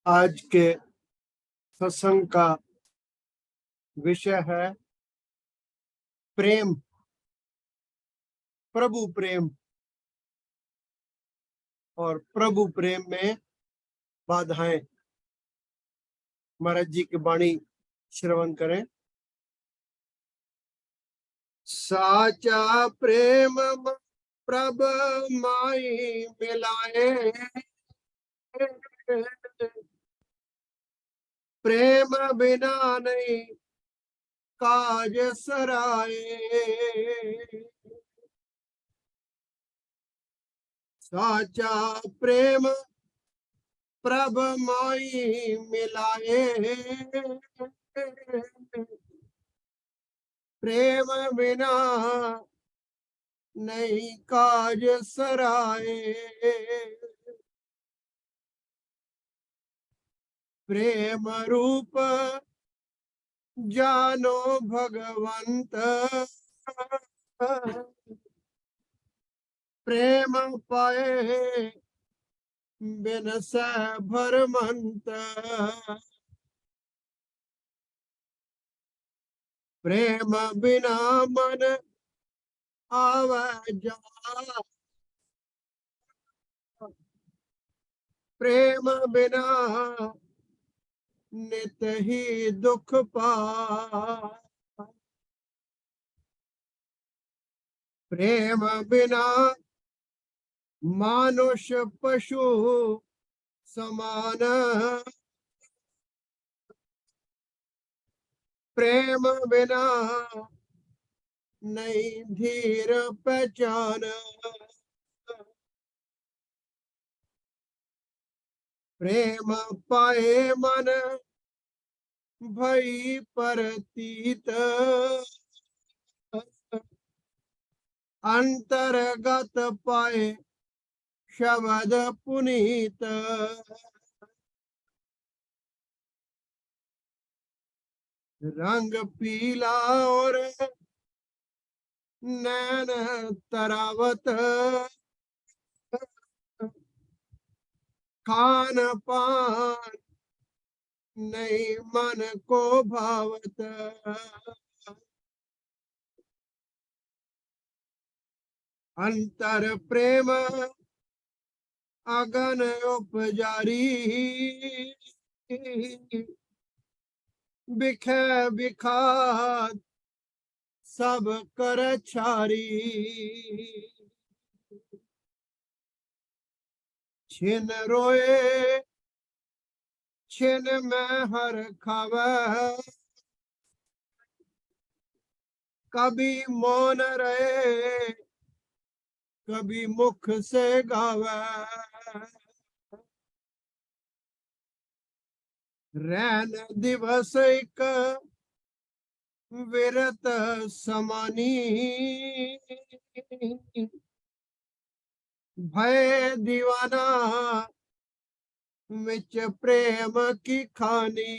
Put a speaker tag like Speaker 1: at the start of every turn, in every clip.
Speaker 1: आज के सत्संग का विषय है प्रेम, प्रभु प्रेम और प्रभु प्रेम में बाधाएं। महाराज जी की वाणी श्रवण करें। साचा प्रेम प्रभ माई मिलाए, प्रेम बिना नहीं काज सराए। साचा प्रेम प्रभ माई मिलाए, प्रेम बिना नहीं काज सराए। प्रेम रूप जानो भगवंत, प्रेम पाए बिन से भरमंत। प्रेम बिना मन आवे जा, प्रेम बिना नित ही दुख पा। प्रेम बिना मानुष पशु समान, प्रेम बिना नहीं धीर पहचान। प्रेम पाए मन भई परतीत, अंतर्गत पाए शब्द पुनीत। रंग पीला और नैन तरावत, खान पान नहीं मन को भावत। अंतर प्रेम अगन उपजारी, बिखे बिखात सब कर छारी। छिन रोए छिन में हर खावे, कभी मौन रहे कभी मुख से गावे। रैन दिवस एक विरत समानी, भय दीवाना विच प्रेम की खानी।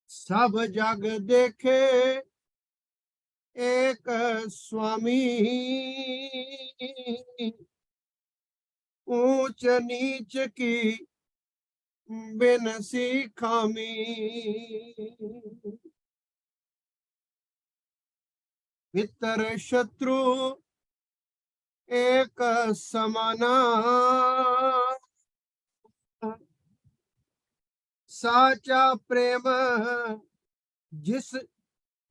Speaker 1: सब जग देखे एक स्वामी, ऊंच नीच की बिन सी खामी। मित्र शत्रु एक समाना, साचा प्रेम जिस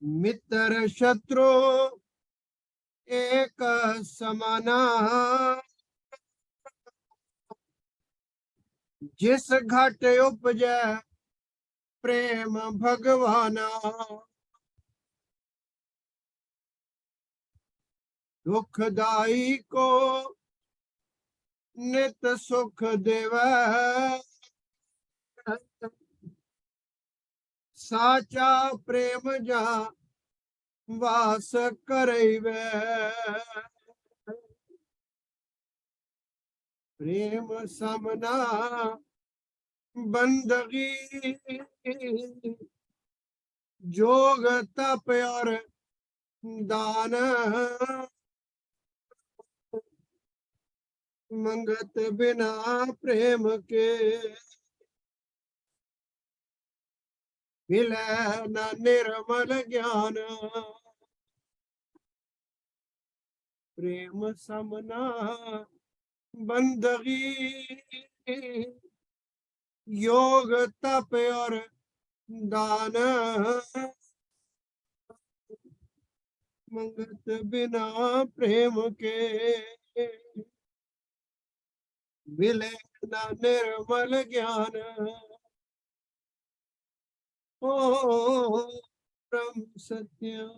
Speaker 1: मित्र शत्रु एक समाना। जिस घट उपजै प्रेम भगवाना, दुखदाई को नित सुख देवै, साचा प्रेम जा वास करैवे। प्रेम समना बंदगी, जोग तप और दान। मंगत बिना प्रेम के मिले न निर्मल ज्ञान। प्रेम समना बंदगी योग तप और दान। मंगत बिना प्रेम के मिले न निर्मल ज्ञान। ओ परम सत्य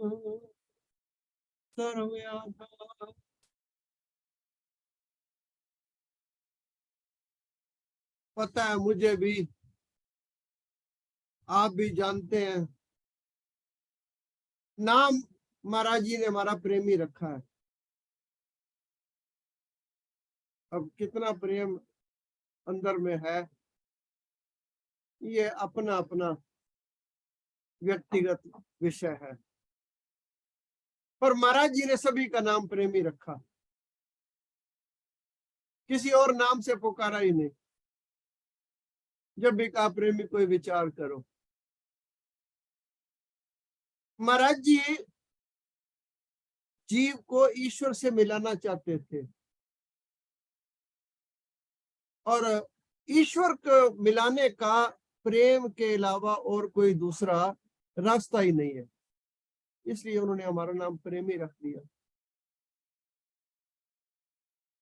Speaker 1: सर्वव्यापक। पता है मुझे भी, आप भी जानते हैं, नाम महाराज जी ने हमारा प्रेमी रखा है। अब कितना प्रेम अंदर में है, ये अपना अपना व्यक्तिगत विषय है, पर महाराज जी ने सभी का नाम प्रेमी रखा, किसी और नाम से पुकारा ही नहीं। जब भी कहा प्रेमी कोई विचार करो। महाराज जी जीव को ईश्वर से मिलाना चाहते थे, और ईश्वर को मिलाने का प्रेम के अलावा और कोई दूसरा रास्ता ही नहीं है, इसलिए उन्होंने हमारा नाम प्रेमी रख दिया।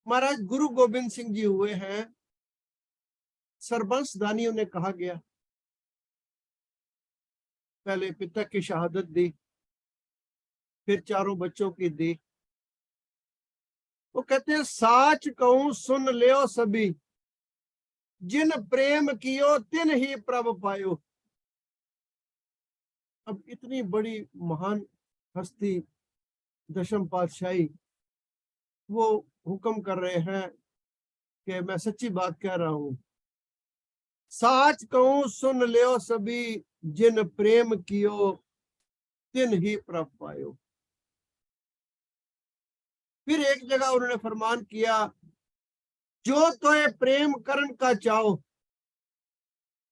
Speaker 1: महाराज गुरु गोविंद सिंह जी हुए हैं, सरबंस दानियों ने कहा गया, पहले पिता की शहादत दी, फिर चारों बच्चों की दी। वो कहते हैं साच कहूं सुन लियो सभी, जिन प्रेम कियो तिन ही प्रभ पायो। अब इतनी बड़ी महान हस्ती दशम पातशाही वो हुक्म कर रहे हैं कि मैं सच्ची बात कह रहा हूं, साच कहूं सुन लियो सभी, जिन प्रेम कियो तिन ही प्रभ पायो। फिर एक जगह उन्होंने फरमान किया, जो तोए प्रेम करन का चाहो।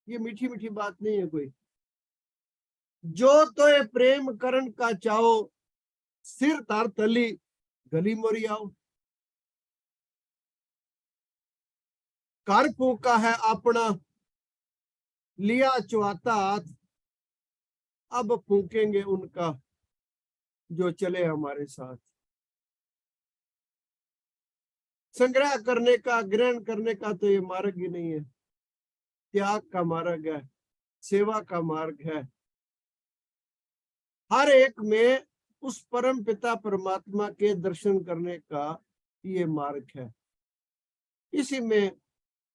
Speaker 1: ये मीठी मीठी बात नहीं है कोई। जो तोए प्रेम करन का चाहो, सिर तार तली गली मोरी आओ। कर फूका है अपना लिया चुआता हाथ, अब फूकेंगे उनका जो चले हमारे साथ। संग्रह करने का, ग्रहण करने का तो ये मार्ग ही नहीं है, त्याग का मार्ग है, सेवा का मार्ग है। हर एक में उस परम पिता परमात्मा के दर्शन करने का ये मार्ग है। इसी में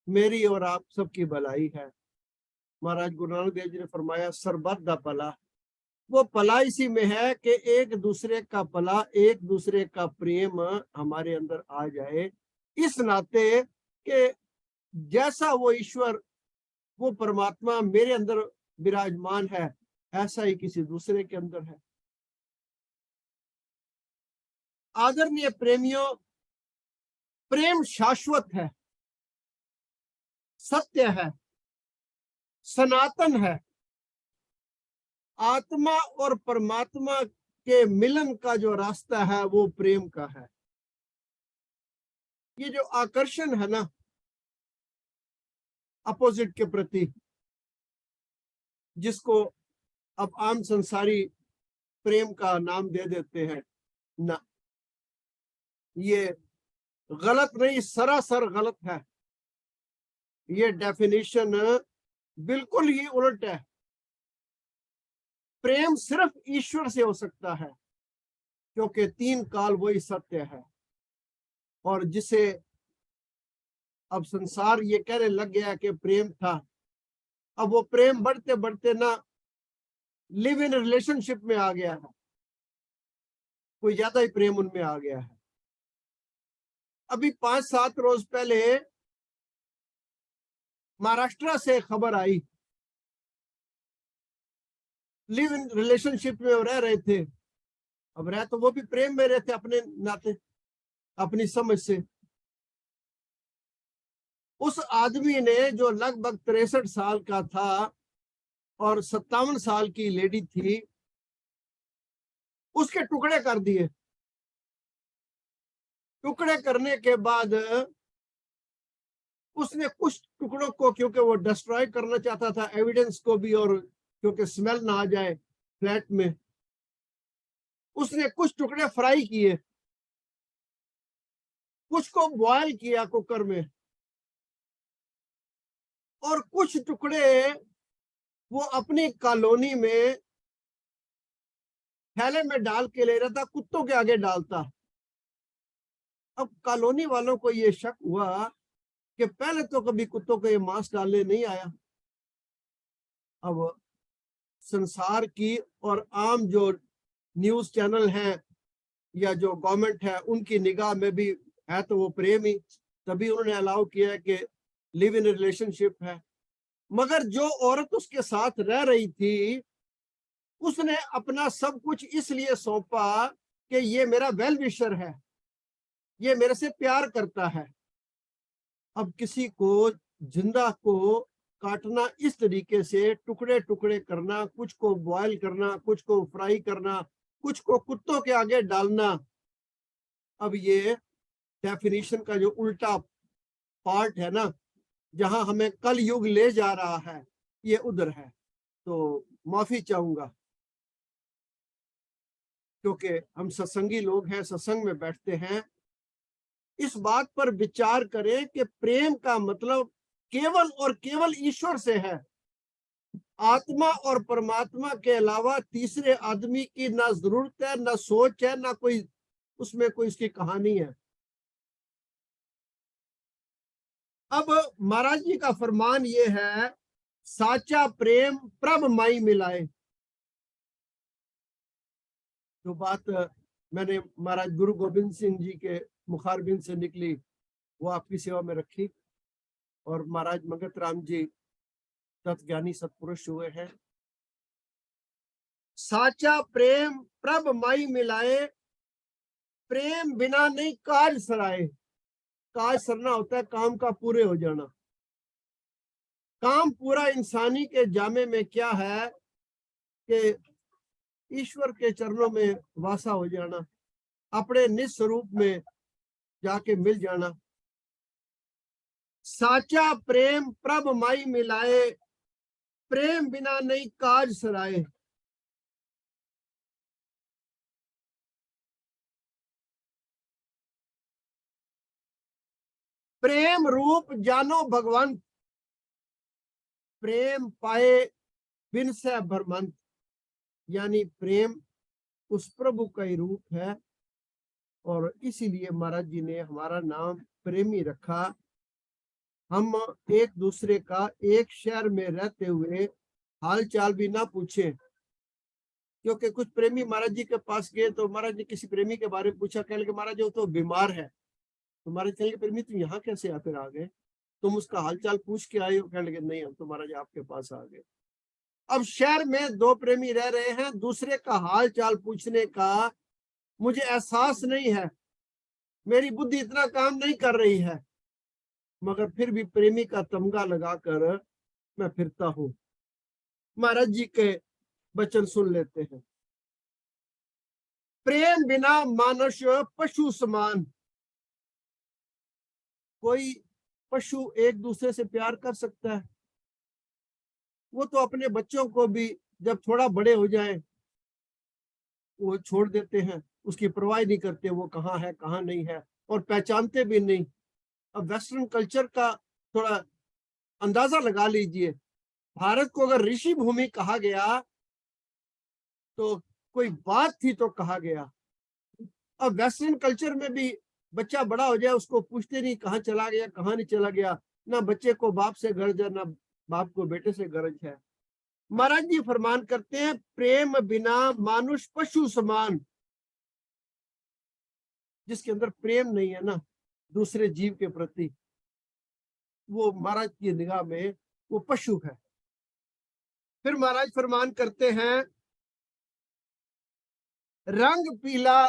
Speaker 1: मेरी और आप सबकी भलाई है। महाराज गुरु नानक देव जी ने फरमाया सरबत दा भला। वो भला इसी में है कि एक दूसरे का भला, एक दूसरे का प्रेम हमारे अंदर आ जाए, इस नाते कि जैसा वो ईश्वर, वो परमात्मा मेरे अंदर विराजमान है, ऐसा ही किसी दूसरे के अंदर है। आदरणीय प्रेमियों, प्रेम शाश्वत है, सत्य है, सनातन है। आत्मा और परमात्मा के मिलन का जो रास्ता है वो प्रेम का है। ये जो आकर्षण है ना अपोजिट के प्रति, जिसको अब आम संसारी प्रेम का नाम दे देते हैं ना, ये गलत नहीं, सरासर गलत है। ये डेफिनेशन बिल्कुल ही उलट है। प्रेम सिर्फ ईश्वर से हो सकता है, क्योंकि तीन काल वही सत्य है। और जिसे अब संसार ये कहने लग गया कि प्रेम था, अब वो प्रेम बढ़ते बढ़ते ना लिव इन रिलेशनशिप में आ गया है, कोई ज्यादा ही प्रेम उनमें आ गया है। अभी 5-7 रोज पहले महाराष्ट्र से खबर आई, लिव इन रिलेशनशिप में रह रहे थे। अब रह तो वो भी प्रेम में रहे थे अपने नाते, अपनी समझ से। उस आदमी ने जो लगभग 63 साल का था और 57 साल की लेडी थी, उसके टुकड़े कर दिए। टुकड़े करने के बाद उसने कुछ टुकड़ों को, क्योंकि वो डिस्ट्रॉय करना चाहता था एविडेंस को भी, और क्योंकि स्मेल ना आ जाए फ्लैट में, उसने कुछ टुकड़े फ्राई किए, कुछ को बॉयल किया कुकर में, और कुछ टुकड़े वो अपनी कॉलोनी में थैले में डाल के ले रहा था, कुत्तों के आगे डालता। अब कॉलोनी वालों को ये शक हुआ कि पहले तो कभी कुत्तों को ये मांस डालने नहीं आया। अब संसार की और आम जो न्यूज चैनल हैं या जो गवर्नमेंट है, उनकी निगाह में भी है तो वो प्रेम ही, तभी उन्होंने अलाउ किया कि लिव इन रिलेशनशिप है। मगर जो औरत उसके साथ रह रही थी, उसने अपना सब कुछ इसलिए सौंपा कि ये मेरा वेल विशर है, ये मेरे से प्यार करता है। अब किसी को जिंदा को काटना इस तरीके से, टुकड़े टुकड़े करना, कुछ को बॉयल करना, कुछ को फ्राई करना, कुछ को कुत्तों के आगे डालना, अब ये डेफिनेशन का जो उल्टा पार्ट है ना, जहां हमें कल युग ले जा रहा है, ये उधर है। तो माफी चाहूंगा, क्योंकि हम सत्संगी लोग हैं, सत्संग में बैठते हैं। इस बात पर विचार करें कि प्रेम का मतलब केवल और केवल ईश्वर से है। आत्मा और परमात्मा के अलावा तीसरे आदमी की ना जरूरत है, ना सोच है, ना कोई उसमें कोई उसकी कहानी है। अब महाराज जी का फरमान ये है, साचा प्रेम प्रभ माई मिलाए। जो बात मैंने महाराज गुरु गोविंद सिंह जी के मुखारबिंद से निकली, वो आपकी सेवा में रखी। और महाराज मंगत राम जी तत्ज्ञानी सत्पुरुष हुए हैं। साचा प्रेम प्रभ माई मिलाए, प्रेम बिना नहीं काज सराए। काज सरना होता है काम का पूरे हो जाना। काम पूरा इंसानी के जामे में क्या है कि ईश्वर के चरणों में वासा हो जाना, अपने निज स्वरूप में जाके मिल जाना। साचा प्रेम प्रभ माई मिलाए, प्रेम बिना नहीं काज सराए। प्रेम रूप जानो भगवान, प्रेम पाए बिन से भरमंत। यानी प्रेम उस प्रभु का ही रूप है, और इसीलिए महाराज जी ने हमारा नाम प्रेमी रखा। हम एक दूसरे का एक शहर में रहते हुए हाल चाल भी ना पूछे, क्योंकि कुछ प्रेमी महाराज जी के पास गए तो महाराज जी किसी प्रेमी के बारे में पूछा, कहने लगे महाराज जो तो बीमार है। तो महाराज कहने लगे प्रेमी तुम यहाँ कैसे आकर आ गए, तुम उसका हालचाल पूछ के आए हो? कहने लगे नहीं, हम तो महाराज आपके पास आ गए। अब शहर में दो प्रेमी रह रहे हैं, दूसरे का हाल चाल पूछने का मुझे एहसास नहीं है, मेरी बुद्धि इतना काम नहीं कर रही है, मगर फिर भी प्रेमी का तमगा लगाकर मैं फिरता हूँ। महाराज जी के वचन सुन लेते हैं। प्रेम बिना मानुष पशु समान। कोई पशु एक दूसरे से प्यार कर सकता है? वो तो अपने बच्चों को भी जब थोड़ा बड़े हो जाए वो छोड़ देते हैं, उसकी परवाह नहीं करते वो कहाँ है कहाँ नहीं है, और पहचानते भी नहीं। अब वेस्टर्न कल्चर का थोड़ा अंदाजा लगा लीजिए। भारत को अगर ऋषि भूमि कहा गया तो कोई बात थी तो कहा गया। अब वेस्टर्न कल्चर में भी बच्चा बड़ा हो जाए उसको पूछते नहीं कहाँ चला गया कहाँ नहीं चला गया, ना बच्चे को बाप से गर्ज है ना बाप को बेटे से गर्ज है। महाराज जी फरमान करते हैं, प्रेम बिना मानुष पशु समान। जिसके अंदर प्रेम नहीं है ना दूसरे जीव के प्रति, वो महाराज की निगाह में वो पशु है। फिर महाराज फरमान करते हैं, रंग पीला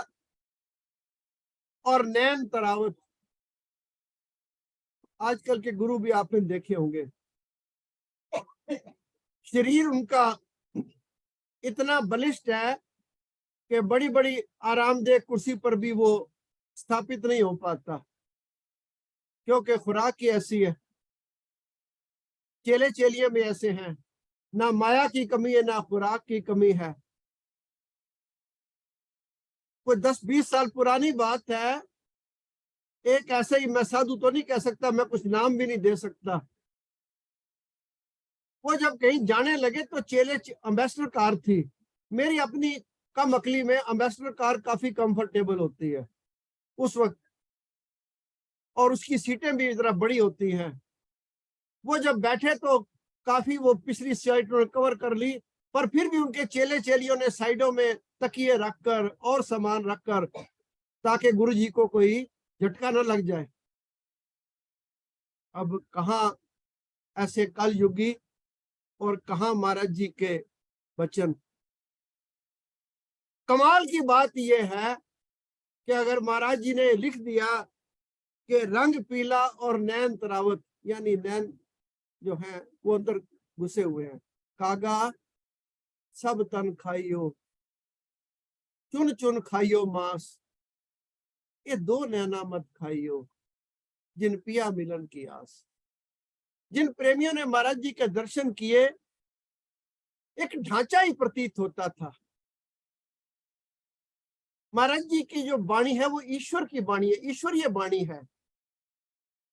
Speaker 1: और नैन तरावत। आजकल के गुरु भी आपने देखे होंगे, शरीर उनका इतना बलिष्ठ है कि बड़ी बड़ी आरामदेह कुर्सी पर भी वो स्थापित नहीं हो पाता, क्योंकि खुराक ही ऐसी है, चेले चेलिए में ऐसे हैं, ना माया की कमी है ना खुराक की कमी है। कोई 10-20 साल पुरानी बात है, एक ऐसे ही, मैं साधु तो नहीं कह सकता, मैं कुछ नाम भी नहीं दे सकता, वो जब कहीं जाने लगे तो चेले एम्बेसडर कार थी, मेरी अपनी कम अकली में एम्बेसडर कार काफी कंफर्टेबल होती है उस वक्त, और उसकी सीटें भी जरा बड़ी होती हैं। वो जब बैठे तो काफी वो पिछली सीट कवर कर ली, पर फिर भी उनके चेले चेलियों ने साइडों में तकिए रखकर और सामान रखकर, ताकि गुरु जी को कोई झटका न लग जाए। अब कहाँ ऐसे कल युगी और कहाँ महाराज जी के वचन। कमाल की बात यह है कि अगर महाराज जी ने लिख दिया कि रंग पीला और नैन तरावत, यानी नैन जो है वो अंदर घुसे हुए हैं, कागा सब तन खाइयो, चुन चुन खाइयो मांस, ये दो नैना मत खाइयो, जिन पिया मिलन की आस। जिन प्रेमियों ने महाराज जी के दर्शन किए, एक ढांचा ही प्रतीत होता था। महाराज जी की जो वाणी है वो ईश्वर की वाणी है, ईश्वरीय वाणी है,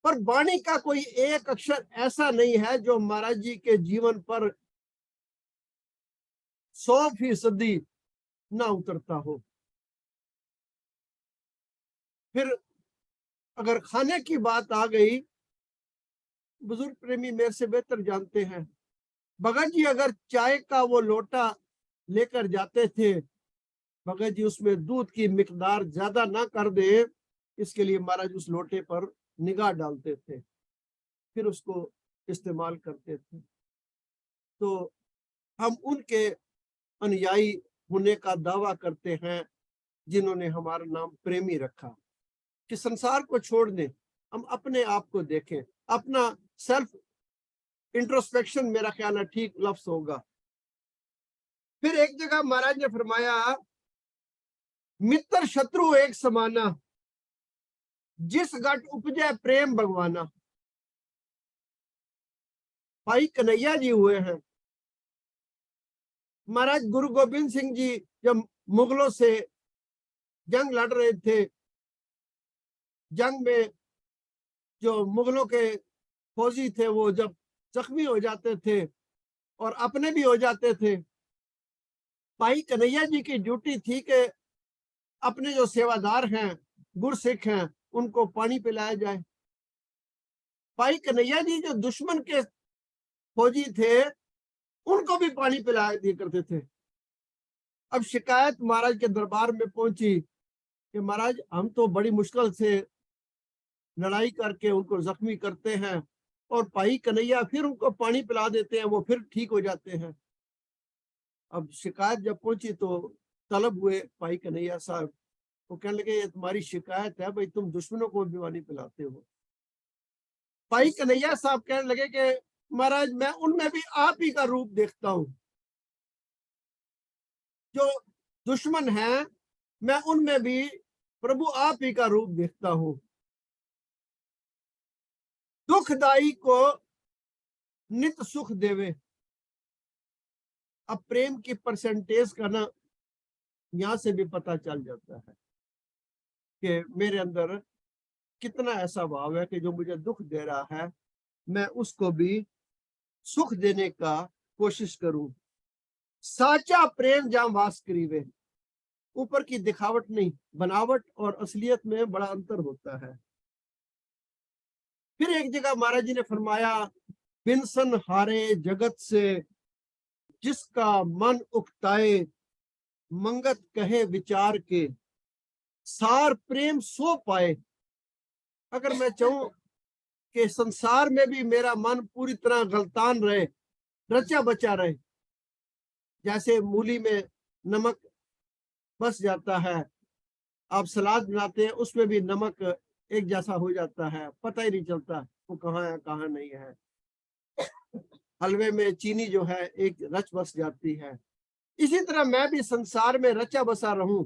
Speaker 1: पर वाणी का कोई एक अक्षर ऐसा नहीं है जो महाराज जी के जीवन पर 100% ना उतरता हो। फिर अगर खाने की बात आ गई, बुजुर्ग प्रेमी मेरे से बेहतर जानते हैं, भगत जी अगर चाय का वो लोटा लेकर जाते थे, भगत जी उसमें दूध की मिकदार ज्यादा ना कर दे, इसके लिए महाराज उस लोटे पर निगाह डालते थे, फिर उसको इस्तेमाल करते थे। तो हम उनके अनुयायी होने का दावा करते हैं जिन्होंने हमारा नाम प्रेमी रखा, कि संसार को छोड़ दें, हम अपने आप को देखें, अपना सेल्फ इंट्रोस्पेक्शन मेरा ख्याल है ठीक लफ्ज होगा। फिर एक जगह महाराज ने फरमाया, मित्र शत्रु एक समाना, जिस घट उपजे प्रेम भगवाना। भाई कन्हैया जी हुए हैं, महाराज गुरु गोबिंद सिंह जी जब मुगलों से जंग लड़ रहे थे, जंग में जो मुगलों के फौजी थे वो जब जख्मी हो जाते थे और अपने भी हो जाते थे, भाई कन्हैया जी की ड्यूटी थी कि अपने जो सेवादार हैं, गुरसिख हैं, उनको पानी पिलाया जाए। भाई कन्हैया जी जो दुश्मन के फौजी थे, उनको भी पानी पिलाया दिया करते थे। अब शिकायत महाराज के दरबार में पहुंची कि महाराज हम तो बड़ी मुश्किल से लड़ाई करके उनको जख्मी करते हैं, और भाई कन्हैया फिर उनको पानी पिला देते हैं, वो फिर ठीक हो जाते हैं। अब शिकायत जब पहुंची तो तलब हुए भाई कन्हैया साहब, वो कहने लगे ये तुम्हारी शिकायत है भाई, तुम दुश्मनों को भी पानी पिलाते हो। भाई कन्हैया साहब कहने लगे कि महाराज मैं उनमें भी आप ही का रूप देखता हूं, जो दुश्मन है मैं उनमें भी प्रभु आप ही का रूप देखता हूं। दुखदाई को नित सुख देवे। अब प्रेम की परसेंटेज का ना यहां से भी पता चल जाता है कि मेरे अंदर कितना ऐसा भाव है कि जो मुझे दुख दे रहा है मैं उसको भी सुख देने का कोशिश करूं। साचा प्रेम जहां वास करीवे, ऊपर की दिखावट नहीं, बनावट और असलियत में बड़ा अंतर होता है। फिर एक जगह महाराज जी ने फरमाया, बिनसन हारे जगत से जिसका मन उकताए, मंगत कहे विचार के, सार प्रेम सो पाए। अगर मैं चाहूं कि संसार में भी मेरा मन पूरी तरह गलतान रहे, रचा बचा रहे, जैसे मूली में नमक बस जाता है, आप सलाद बनाते हैं उसमें भी नमक एक जैसा हो जाता है, पता ही नहीं चलता, वो कहाँ है कहाँ नहीं है। हलवे में चीनी जो है एक रच बस जाती है। इसी तरह मैं भी संसार में रचा बसा रहूं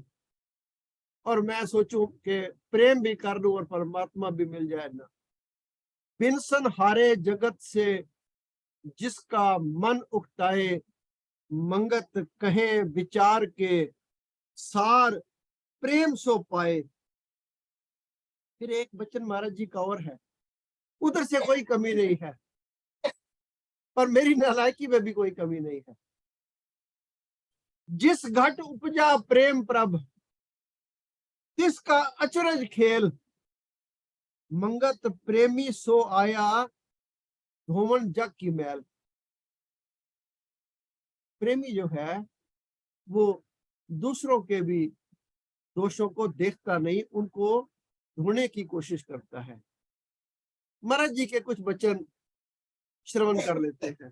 Speaker 1: और मैं सोचूं कि प्रेम भी कर लूं और परमात्मा भी मिल जाए ना। बिनसन हारे जगत से जिसका मन उकताए, मंगत कहें विचार के सार प्रेम सो पाए। फिर एक वचन महाराज जी का और है, उधर से कोई कमी नहीं है और मेरी नालायकी में भी कोई कमी नहीं है। जिस घट उपजा प्रेम प्रभ, तिसका अचरज खेल, मंगत प्रेमी सो आया, धोवन जग की मैल। प्रेमी जो है वो दूसरों के भी दोषों को देखता नहीं, उनको ढूंढने की कोशिश करता है। महाराज जी के कुछ वचन श्रवण कर लेते हैं।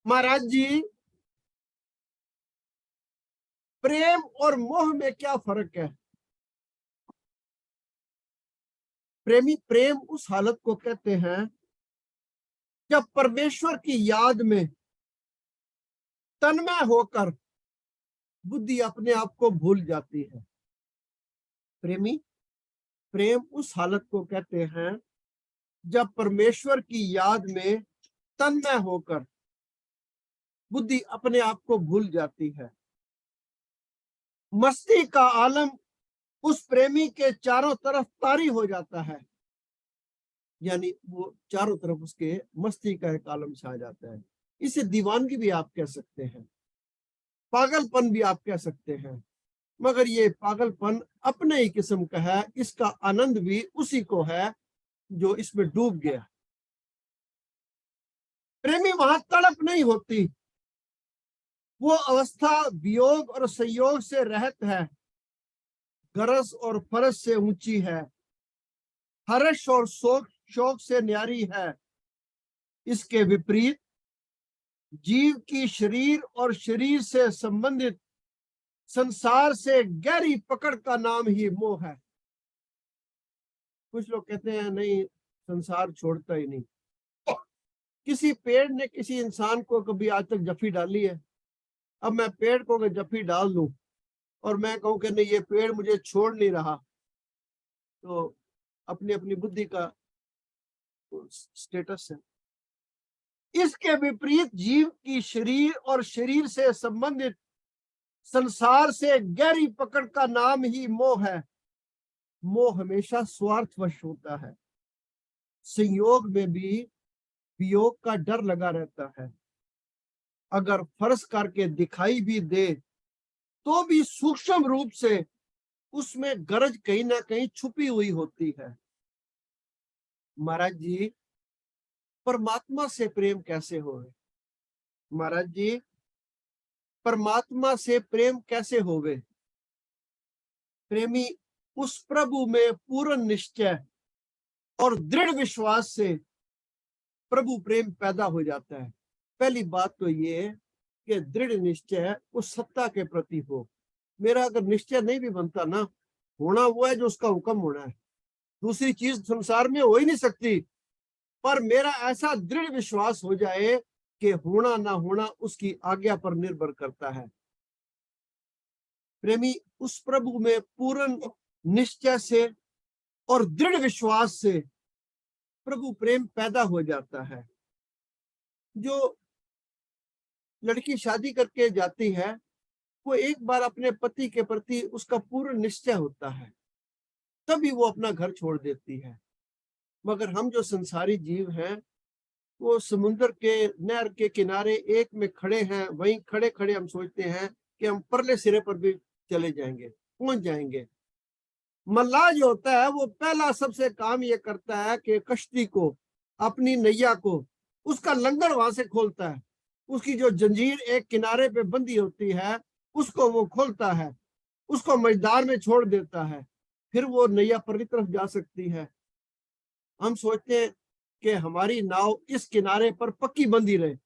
Speaker 1: महाराज जी, प्रेम और मोह में क्या फर्क है? प्रेम उस हालत को कहते हैं जब परमेश्वर की याद में तन्मय होकर बुद्धि अपने आप को भूल जाती है। प्रेम उस हालत को कहते हैं जब परमेश्वर की याद में तन्मय होकर बुद्धि अपने आप को भूल जाती है। मस्ती का आलम उस प्रेमी के चारों तरफ तारी हो जाता है, यानी वो चारों तरफ उसके मस्ती का एक आलम छा जाता है। इसे दीवानगी भी आप कह सकते हैं, पागलपन भी आप कह सकते हैं, मगर ये पागलपन अपने ही किस्म का है। इसका आनंद भी उसी को है जो इसमें डूब गया। प्रेमी वहां तड़प नहीं होती, वो अवस्था वियोग और संयोग से रहत है, गरज और फरज से ऊंची है, हर्ष और शोक से न्यारी है। इसके विपरीत जीव की शरीर और शरीर से संबंधित संसार से गहरी पकड़ का नाम ही मोह है। कुछ लोग कहते हैं नहीं, संसार छोड़ता ही नहीं। किसी पेड़ ने किसी इंसान को कभी आज तक जफी डाली है? अब मैं पेड़ को अगर जफी डाल दूं और मैं कहूं कि नहीं ये पेड़ मुझे छोड़ नहीं रहा, तो अपनी अपनी बुद्धि का स्टेटस है। इसके विपरीत जीव की शरीर और शरीर से संबंधित संसार से गहरी पकड़ का नाम ही मोह है। मोह हमेशा स्वार्थवश होता है। संयोग में भी वियोग का डर लगा रहता है। अगर फर्ज करके दिखाई भी दे तो भी सूक्ष्म रूप से उसमें गरज कहीं ना कहीं छुपी हुई होती है। महाराज जी, परमात्मा से प्रेम कैसे होवे? महाराज जी, परमात्मा से प्रेम कैसे होवे? प्रेमी उस प्रभु में पूर्ण निश्चय और दृढ़ विश्वास से प्रभु प्रेम पैदा हो जाता है। पहली बात तो ये कि दृढ़ निश्चय उस सत्ता के प्रति हो। मेरा अगर निश्चय नहीं भी बनता ना, होना वो है जो उसका हुक्म होना है, दूसरी चीज संसार में हो ही नहीं सकती। पर मेरा ऐसा दृढ़ विश्वास हो जाए कि होना ना होना उसकी आज्ञा पर निर्भर करता है। प्रेमी उस प्रभु में पूर्ण निश्चय से और दृढ़ विश्वास से प्रभु प्रेम पैदा हो जाता है। जो लड़की शादी करके जाती है वो एक बार अपने पति के प्रति उसका पूर्ण निश्चय होता है, तभी वो अपना घर छोड़ देती है। मगर हम जो संसारी जीव हैं वो समुद्र के नहर के किनारे एक में खड़े हैं, वहीं खड़े खड़े हम सोचते हैं कि हम परले सिरे पर भी चले जाएंगे, पहुंच जाएंगे। मल्लाह जो होता है वो पहला सबसे काम ये करता है कि कश्ती को, अपनी नैया को, उसका लंगर वहां से खोलता है। उसकी जो जंजीर एक किनारे पे बंधी होती है उसको वो खोलता है, उसको मझदार में छोड़ देता है, फिर वो नैया परली तरफ जा सकती है। हम सोचते हैं कि हमारी नाव इस किनारे पर पक्की बंधी रहे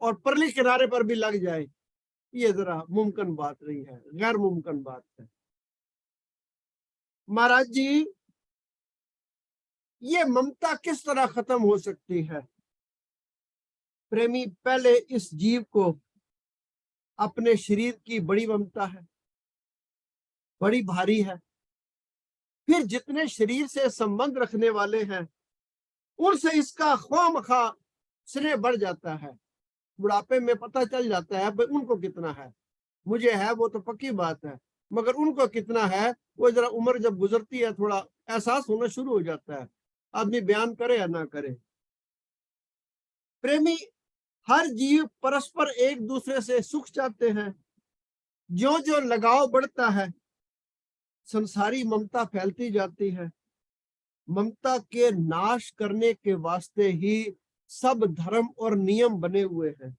Speaker 1: और परली किनारे पर भी लग जाए, ये जरा मुमकिन बात नहीं है, गैर मुमकिन बात है। महाराज जी, ये ममता किस तरह खत्म हो सकती है? प्रेमी, पहले इस जीव को अपने शरीर की बड़ी ममता है, बड़ी भारी है। फिर जितने शरीर से संबंध रखने वाले हैं उनसे इसका ख्वामखा स्नेह बढ़ जाता है। बुढ़ापे में पता चल जाता है भाई उनको कितना है, मुझे है वो तो पक्की बात है, मगर उनको कितना है वो जरा उम्र जब गुजरती है थोड़ा एहसास होना शुरू हो जाता है, आदमी बयान करे या ना करे। प्रेमी, हर जीव परस्पर एक दूसरे से सुख चाहते हैं। जो जो लगाव बढ़ता है संसारी ममता फैलती जाती है। ममता के नाश करने के वास्ते ही सब धर्म और नियम बने हुए हैं।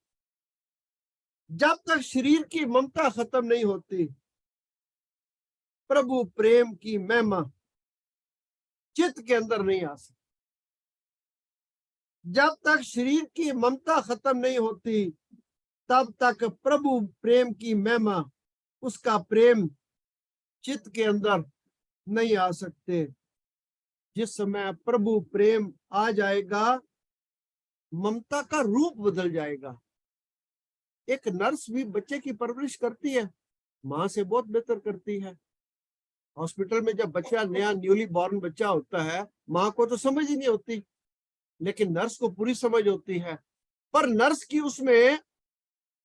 Speaker 1: जब तक शरीर की ममता खत्म नहीं होती प्रभु प्रेम की महिमा चित्त के अंदर नहीं आ सकती। जब तक शरीर की ममता खत्म नहीं होती तब तक प्रभु प्रेम की महिमा, उसका प्रेम चित्त के अंदर नहीं आ सकते। जिस समय प्रभु प्रेम आ जाएगा ममता का रूप बदल जाएगा। एक नर्स भी बच्चे की परवरिश करती है, माँ से बहुत बेहतर करती है। हॉस्पिटल में जब बच्चा नया न्यूली बॉर्न बच्चा होता है, माँ को तो समझ ही नहीं होती, लेकिन नर्स को पूरी समझ होती है। पर नर्स की उसमें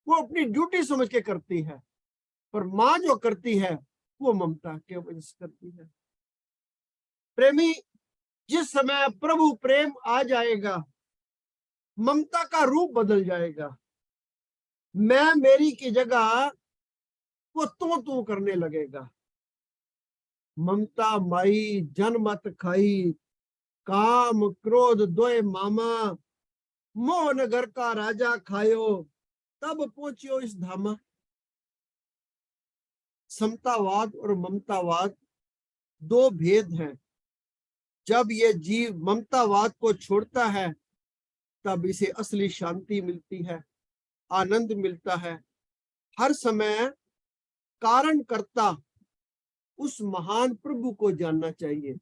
Speaker 1: वो अपनी ड्यूटी समझ के करती है, पर माँ जो करती है वो ममता के वजह से करती है। प्रेमी, जिस समय प्रभु प्रेम आ जाएगा ममता का रूप बदल जाएगा। मैं मेरी की जगह वो तू करने लगेगा। ममता माई जनमत खाई, काम क्रोध दोए मामा, मोह नगर का राजा खायो, तब पहुंचियो इस धामा। समतावाद और ममतावाद दो भेद हैं। जब ये जीव ममतावाद को छोड़ता है तब इसे असली शांति मिलती है, आनंद मिलता है। हर समय कारण करता उस महान प्रभु को जानना चाहिए।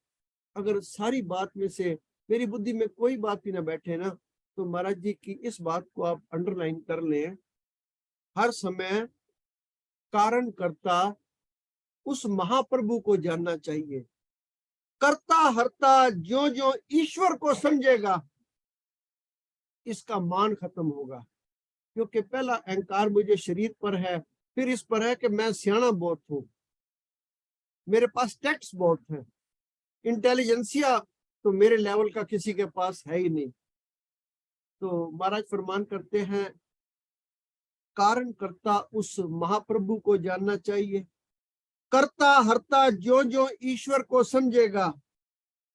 Speaker 1: अगर सारी बात में से मेरी बुद्धि में कोई बात ही ना बैठे ना, तो महाराज जी की इस बात को आप अंडरलाइन कर लें। हर समय कारण करता उस महाप्रभु को जानना चाहिए। करता हरता जो जो ईश्वर को समझेगा इसका मान खत्म होगा। क्योंकि पहला अहंकार मुझे शरीर पर है, फिर इस पर है कि मैं सियाना बहुत हूं, मेरे पास टैक्स बहुत है, इंटेलिजेंसिया तो मेरे लेवल का किसी के पास है ही नहीं। तो महाराज फरमान करते हैं कारण करता उस महाप्रभु को जानना चाहिए। करता हरता जो जो ईश्वर को समझेगा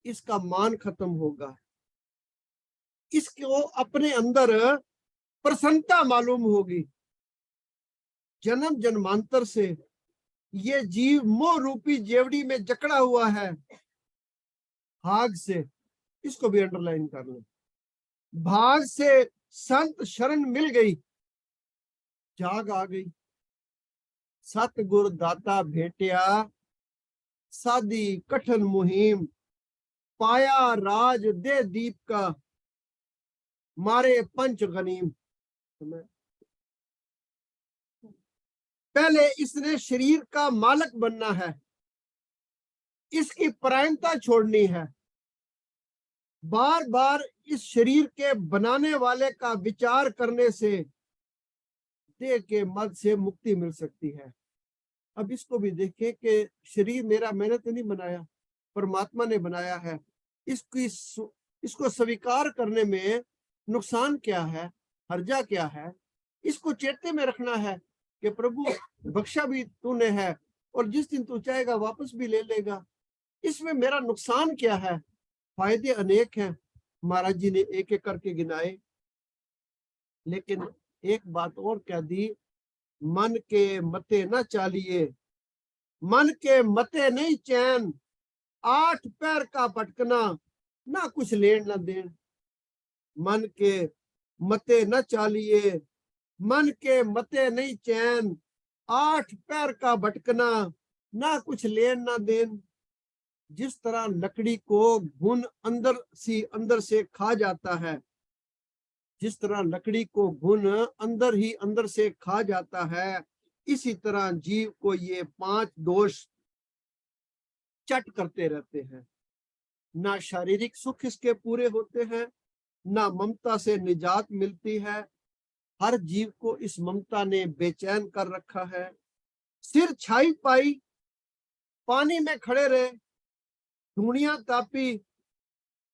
Speaker 1: इसका मान खत्म होगा, इसको अपने अंदर प्रसन्नता मालूम होगी। जन्म जन्मांतर से ये जीव मोह रूपी जेवड़ी में जकड़ा हुआ है भाग से, इसको भी अंडरलाइन कर लो। भाग से संत शरण मिल गई, जाग आ गई। सतगुर दाता भेटिया, सादी कठन मुहिम, पाया राज दे दीप का, मारे पंच गनीम। पहले इसने शरीर का मालिक बनना है, इसकी परायणता छोड़नी है। बार बार इस शरीर के बनाने वाले का विचार करने से देह के मद से मुक्ति मिल सकती है। अब इसको भी देखें कि शरीर मेरा मैंने तो नहीं बनाया, परमात्मा ने बनाया है। इसको स्वीकार करने में नुकसान क्या है, हर्जा क्या है, इसको चेते में रखना है कि प्रभु बख्शा भी तूने है और जिस दिन तू चाहेगा वापस भी ले लेगा। इसमें मेरा नुकसान क्या है? फायदे अनेक हैं, महाराज जी ने एक एक करके गिनाए। लेकिन एक बात और कह दी, मन के मते न चालिए, मन के मते नहीं चैन, आठ पैर का भटकना ना कुछ लेन न देन। मन के मते न चालिए, मन के मते नहीं चैन, 8 पैर का भटकना, ना कुछ लेन ना देन। जिस तरह लकड़ी को घुन अंदर से खा जाता है, जिस तरह लकड़ी को घुन अंदर से खा जाता है, इसी तरह जीव को ये 5 दोष चट करते रहते हैं। ना शारीरिक सुख इसके पूरे होते हैं, ना ममता से निजात मिलती है। हर जीव को इस ममता ने बेचैन कर रखा है। सिर छाई पाई, पानी में खड़े रहे, धूणियां तापी,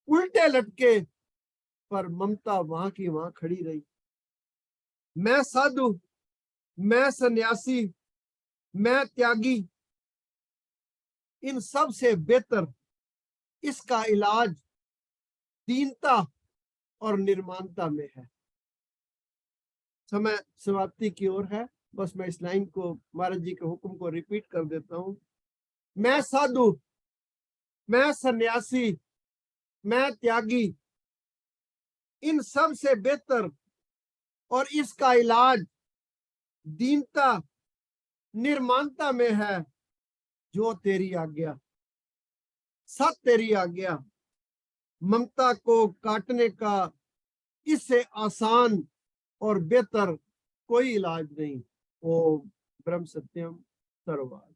Speaker 1: उल्टे लटके, पर ममता वहां की वहां खड़ी रही। मैं साधु, मैं सन्यासी, मैं त्यागी, इन सब से बेहतर इसका इलाज दीनता और निर्माणता में है। समय समाप्ति की ओर है, बस मैं इस लाइन को, महाराज जी के हुक्म को रिपीट कर देता हूं। मैं साधु, मैं सन्यासी, मैं त्यागी, इन सब से बेहतर और इसका इलाज दीनता निर्माणता में है। जो तेरी आज्ञा, सत तेरी आज्ञा, ममता को काटने का इससे आसान और बेहतर कोई इलाज नहीं। ओम ब्रह्म सत्यम सर्ववाद।